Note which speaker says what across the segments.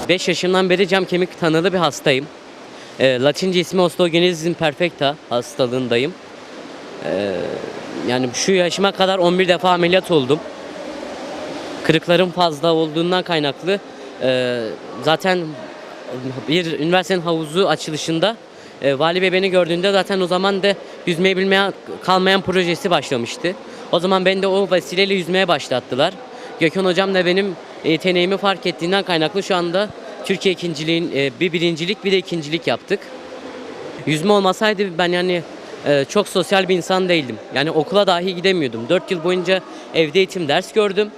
Speaker 1: 5 yaşımdan beri cam kemik tanılı bir hastayım. Latince ismi osteogenesis imperfecta hastalığındayım. Yani şu yaşıma kadar 11 defa ameliyat oldum. Kırıklarım fazla olduğundan kaynaklı zaten bir üniversitenin havuzu açılışında Vali Bey beni gördüğünde zaten o zaman da yüzmeyi bilmeyen kalmayan projesi başlamıştı. O zaman beni de o vesileyle yüzmeye başlattılar. Gökhan hocam da benim yeteneğimi fark ettiğinden kaynaklı şu anda Türkiye ikinciliğin bir birincilik bir de ikincilik yaptık. Yüzme olmasaydı ben yani çok sosyal bir insan değildim. Yani okula dahi gidemiyordum. 4 yıl boyunca evde eğitim ders gördüm.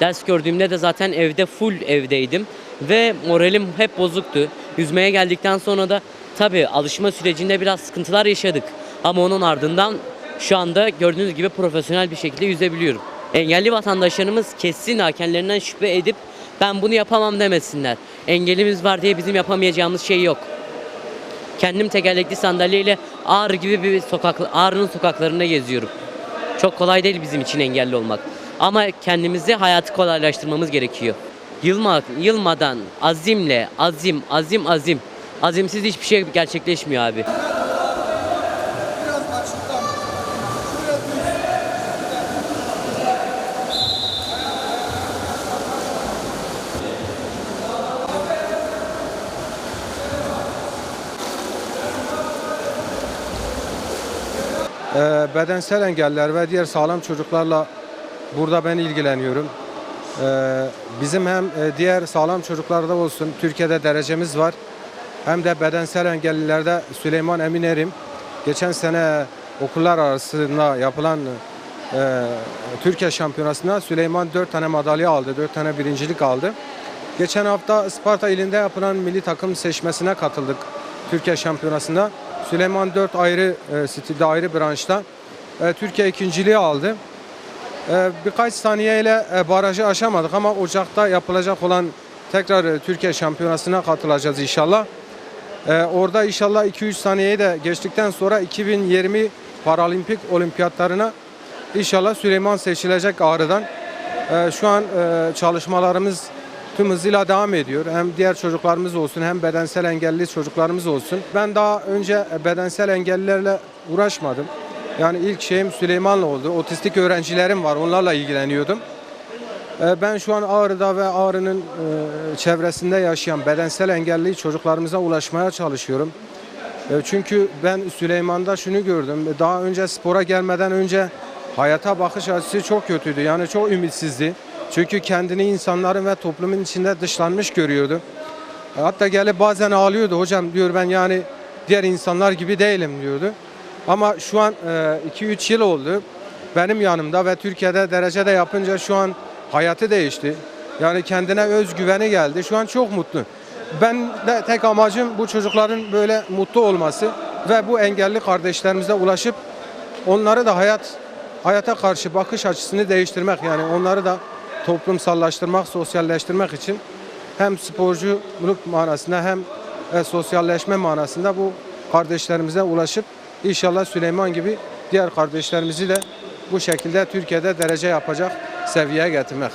Speaker 1: Ders gördüğümde de zaten evde full evdeydim. Ve moralim hep bozuktu. Yüzmeye geldikten sonra da tabii alışma sürecinde biraz sıkıntılar yaşadık. Ama onun ardından şu anda gördüğünüz gibi profesyonel bir şekilde yüzebiliyorum. Engelli vatandaşlarımız kesin hakemlerinden şüphe edip ben bunu yapamam demesinler. Engelimiz var diye bizim yapamayacağımız şey yok. Kendim tekerlekli sandalyeyle Ağrı gibi bir Ağrı'nın sokaklarında geziyorum. Çok kolay değil bizim için engelli olmak. Ama kendimizi hayatı kolaylaştırmamız gerekiyor. Yılmadan azimle azim. Azimsiz hiçbir şey gerçekleşmiyor abi.
Speaker 2: Bedensel engeller ve diğer sağlam çocuklarla burada ben ilgileniyorum. Bizim hem diğer sağlam çocuklarda olsun Türkiye'de derecemiz var. Hem de bedensel engellilerde Süleyman Emin Erim. Geçen sene okullar arasında yapılan Türkiye şampiyonasında Süleyman 4 tane madalya aldı, 4 tane birincilik aldı. Geçen hafta Isparta ilinde yapılan milli takım seçmesine katıldık Türkiye şampiyonasında. Süleyman 4 ayrı stilde, ayrı branşta Türkiye ikinciliği aldı. Birkaç saniyeyle barajı aşamadık ama Ocak'ta yapılacak olan tekrar Türkiye şampiyonasına katılacağız inşallah. Orada inşallah 2-3 saniyeyi de geçtikten sonra 2020 Paralimpik Olimpiyatlarına inşallah Süleyman seçilecek Ağrı'dan. Şu an çalışmalarımız tüm hızıyla devam ediyor. Hem diğer çocuklarımız olsun hem bedensel engelli çocuklarımız olsun. Ben daha önce bedensel engellilerle uğraşmadım. Yani ilk şeyim Süleyman'la oldu. Otistik öğrencilerim var, onlarla ilgileniyordum. Ben şu an Ağrı'da ve Ağrı'nın çevresinde yaşayan bedensel engelli çocuklarımıza ulaşmaya çalışıyorum. Çünkü ben Süleyman'da şunu gördüm. Daha önce spora gelmeden önce hayata bakış açısı çok kötüydü. Yani çok ümitsizdi. Çünkü kendini insanların ve toplumun içinde dışlanmış görüyordu. Hatta gelip bazen ağlıyordu. Hocam diyor ben yani diğer insanlar gibi değilim diyordu. Ama şu an 2-3 yıl oldu benim yanımda ve Türkiye'de derece de yapınca şu an hayatı değişti. Yani kendine özgüveni geldi. Şu an çok mutlu. Ben de tek amacım bu çocukların böyle mutlu olması ve bu engelli kardeşlerimize ulaşıp onları da hayata karşı bakış açısını değiştirmek. Yani onları da toplumsallaştırmak, sosyalleştirmek için hem sporculuk manasında hem sosyalleşme manasında bu kardeşlerimize ulaşıp İnşallah Süleyman gibi diğer kardeşlerimizi de bu şekilde Türkiye'de derece yapacak seviyeye getirmek.